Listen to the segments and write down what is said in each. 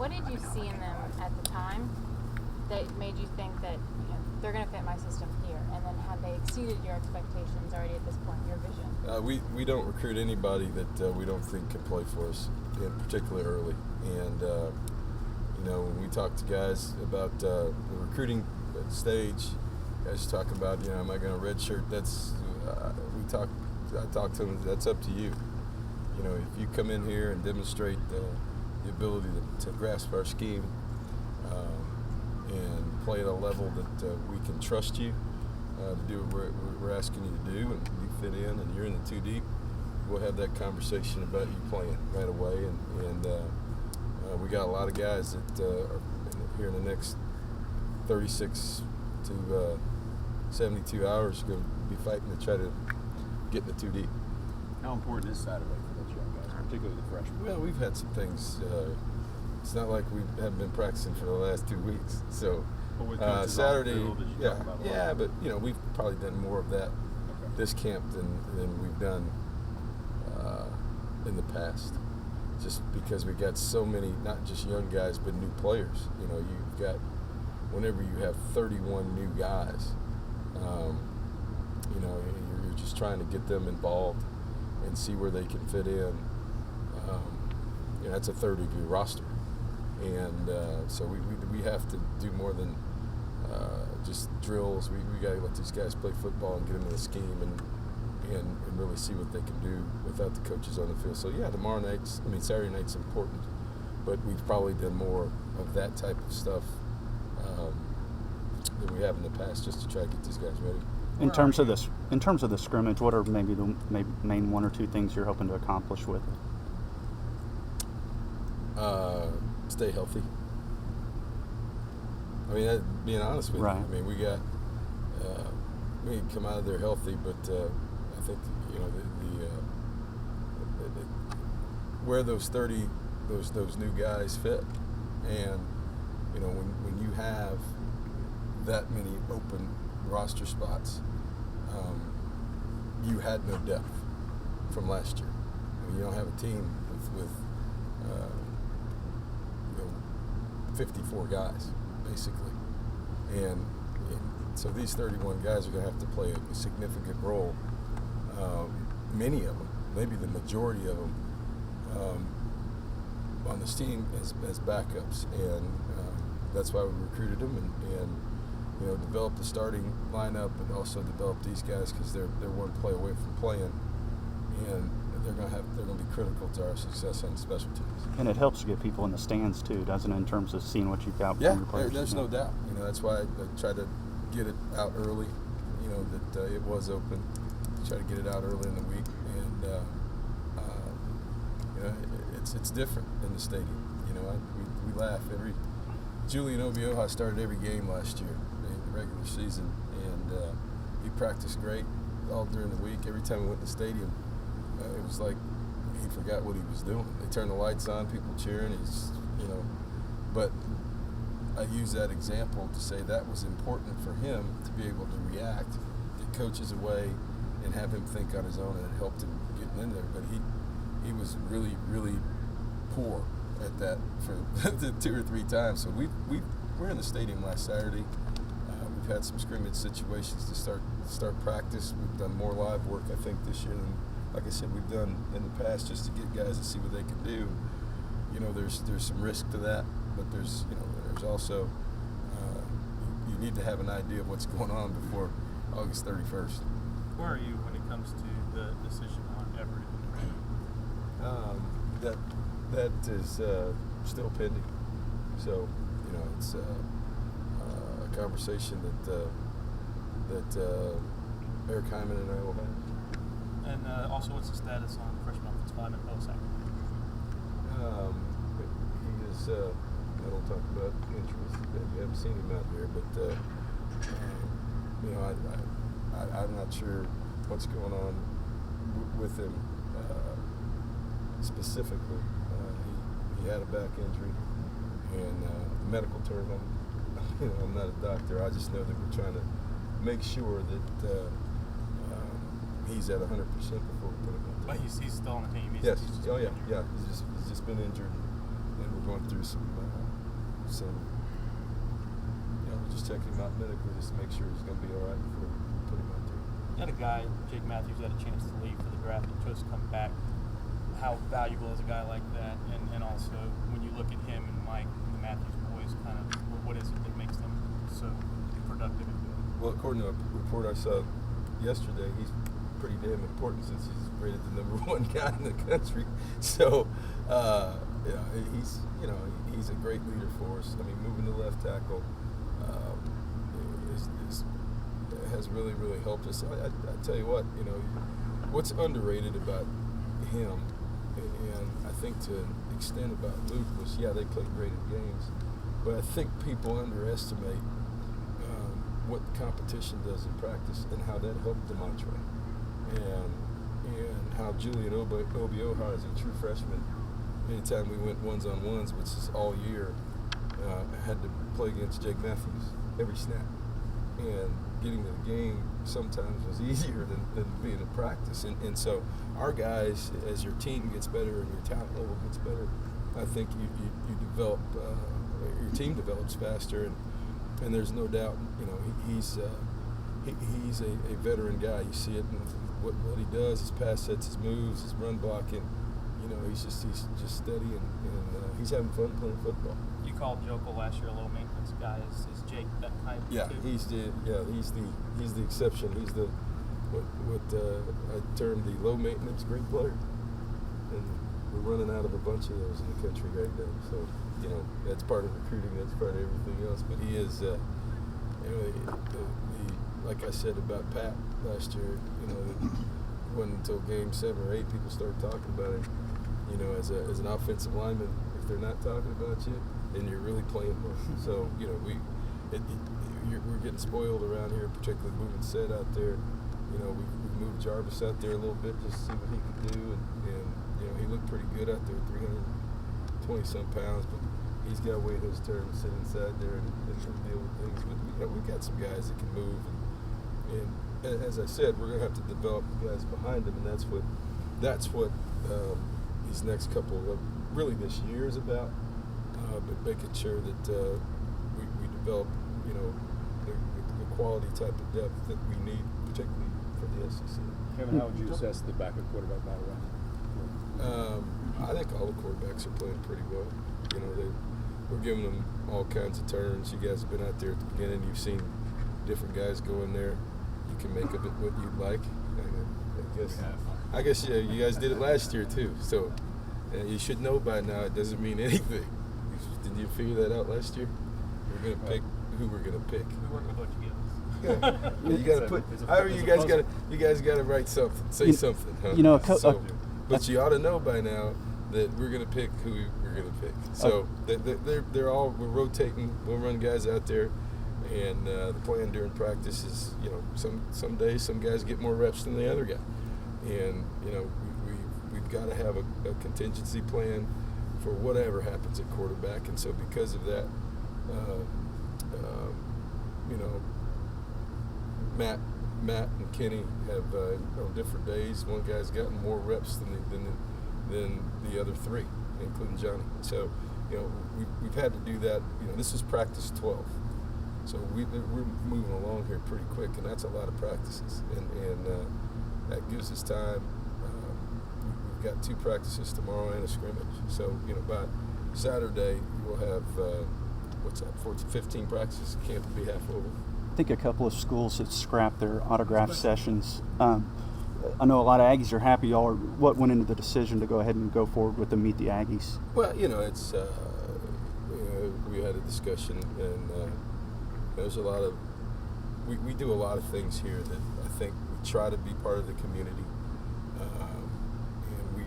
What did you see in them at the time that made you think that they're going to fit my system here? And then have they exceeded your expectations already at this point, your vision? We don't recruit anybody that we don't think can play for us, and particularly early. And when we talk to guys about the recruiting stage, guys talk about am I going to redshirt? I talk to them. That's up to you. If you come in here and demonstrate the ability to grasp our scheme and play at a level that we can trust you to do what we're asking you to do, and you fit in and you're in the 2 deep, we'll have that conversation about you playing right away. And we got a lot of guys that are here in the next 36 to 72 hours going to be fighting to try to get in the 2 deep. How important is Saturday for those young guys, particularly the freshmen? Well, we've had some things. It's not like we haven't been practicing for the last 2 weeks. So Saturday, but we've probably done more of that this camp than we've done in the past. Just because we got so many, not just young guys, but new players. You've got, whenever you have 31 new guys, you're just trying to get them involved and see where they can fit in. That's a third of your roster. And so we have to do more than just drills. We got to let these guys play football and get them in the scheme and really see what they can do without the coaches on the field. So Saturday night's important, but we've probably done more of that type of stuff than we have in the past, just to try to get these guys ready. In terms of the scrimmage, what are maybe the main 1 or 2 things you're hoping to accomplish with it? Stay healthy. Being honest with right. you, we got we can come out of there healthy, but I think where those 30 those new guys fit, and when you have that many open roster spots, you had no depth from last year. You don't have a team with 54 guys basically, and so these 31 guys are going to have to play a significant role. Many of them, maybe the majority of them, on this team as backups, and that's why we recruited them and developed the starting lineup, and also developed these guys because they're one play away from playing, and they're going to be critical to our success on special teams. And it helps to get people in the stands too, doesn't it, in terms of seeing what you've got? Yeah, from your players? there's no doubt. That's why I tried to get it out early. That it was open. Try to get it out early in the week, and it's different in the stadium. We laugh every. Julian Obioha started every game last year in the regular season, and he practiced great all during the week. Every time we went to the stadium, it was like he forgot what he was doing. They turned the lights on, people cheering. But I use that example to say that was important for him to be able to react, get coaches away, and have him think on his own, and it helped him getting in there. But he was really, really poor at that for 2 or 3 times. So we're in the stadium last Saturday. We've had some scrimmage situations to start practice. We've done more live work, I think, this year than, like I said, we've done in the past, just to get guys to see what they can do. There's some risk to that, but there's also you need to have an idea of what's going on before August 31st. Where are you when it comes to the decision on Everett? That is still pending. So it's a conversation that Eric Hyman and I will have. And also, what's the status on freshman offensive lineman Bosak? He is. I don't talk about injuries. You haven't seen him out there, but I'm not sure what's going on with him specifically. He had a back injury, and the medical term. I'm not a doctor. I just know that we're trying to make sure that he's at 100% before we put him out there. But he's still on the team. Yes. Yeah. He's just been injured. and we're going through some just checking him out medically just to make sure he's going to be all right before we put him out there. You had a guy, Jake Matthews, had a chance to leave for the draft and chose to come back. How valuable is a guy like that? And also, when you look at him and Mike and the Matthews boys, kind of, what is it that makes them so productive and good? Well, according to a report I saw yesterday, he's pretty damn important since he's rated the number 1 guy in the country. So, he's a great leader for us. I mean, moving to left tackle has really, really helped us. I tell you what, what's underrated about him, and I think to an extent about Luke, was, they played great in games, but I think people underestimate what competition does in practice and how that helped Demontre. And how Julian Obioha, as a true freshman, anytime we went ones-on-ones, which is all year, had to play against Jake Matthews every snap. And getting to the game sometimes was easier than being in practice. And so our guys, as your team gets better and your talent level gets better, I think you develop, your team develops faster. And there's no doubt, he's a veteran guy. You see it in what he does, his pass sets, his moves, his run blocking. He's just steady and he's having fun playing football. You called Jokel last year a low maintenance guy. Is Jake that type? Yeah, too? he's the exception. He's the what I term the low maintenance great player, and we're running out of a bunch of those in the country right now. So that's part of recruiting. That's part of everything else. But he is, like I said about Pat last year. It wasn't until game 7 or 8 people started talking about him. As an offensive lineman, if they're not talking about you, then you're really playing well. So we're getting spoiled around here, particularly moving Seth out there. We moved Jarvis out there a little bit just to see what he could do, and he looked pretty good out there, 320-some pounds, but he's got to wait his turn to sit inside there and deal with things. But we've got some guys that can move, and as I said, we're going to have to develop the guys behind them, and that's what these next couple of really this year is about. But making sure that we develop, the quality type of depth that we need, particularly for the SEC. Kevin, how would you assess the backup quarterback battle right now? I think all the quarterbacks are playing pretty well. We're giving them all kinds of turns. You guys have been out there at the beginning. You've seen different guys go in there. You can make of it what you'd like. I guess you guys did it last year too. So you should know by now it doesn't mean anything. Did you figure that out last year? We're going to pick who we're going to pick. We work with what you give us. You got to put. However, you guys got to write something, say something. Huh? But you ought to know by now that we're going to pick who we're going to pick. So we're rotating. We'll run guys out there, and the plan during practice is, some days some guys get more reps than the other guy, and we've got to have a contingency plan for whatever happens at quarterback. And so because of that, Matt and Kenny have on different days. One guy's gotten more reps than the other 3, including Johnny. So we've had to do that. This is practice 12, so we're moving along here pretty quick, and that's a lot of practices, and that gives us time. We've got 2 practices tomorrow and a scrimmage. So by Saturday we'll have 15 practices. Camp will be half over. I think a couple of schools have scrapped their autograph sessions. I know a lot of Aggies are happy. What went into the decision to go ahead and go forward with the Meet the Aggies? Well, it's we had a discussion, and there's a lot of we do a lot of things here that I think we try to be part of the community, and we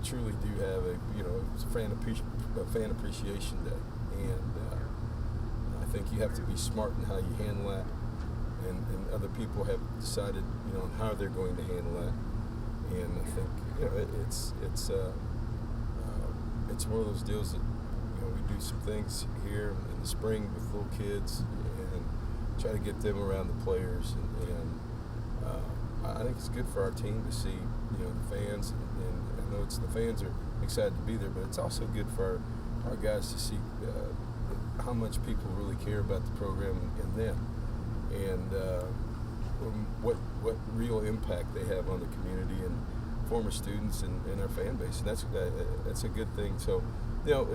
truly do have a fan appreciation day, and I think you have to be smart in how you handle that, and other people have decided on how they're going to handle that, and I think it's one of those deals that we do some things here in the spring with little kids and try to get them around the players, and I think it's good for our team to see the fans, and I know the fans are excited to be there. But it's also good for our guys to see how much people really care about the program and them, and what real impact they have on the community and former students and our fan base. And that's a good thing. So, you know,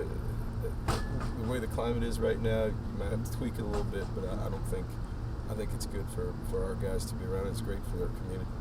the way the climate is right now, you might have to tweak it a little bit, but I think it's good for our guys to be around. It's great for their community.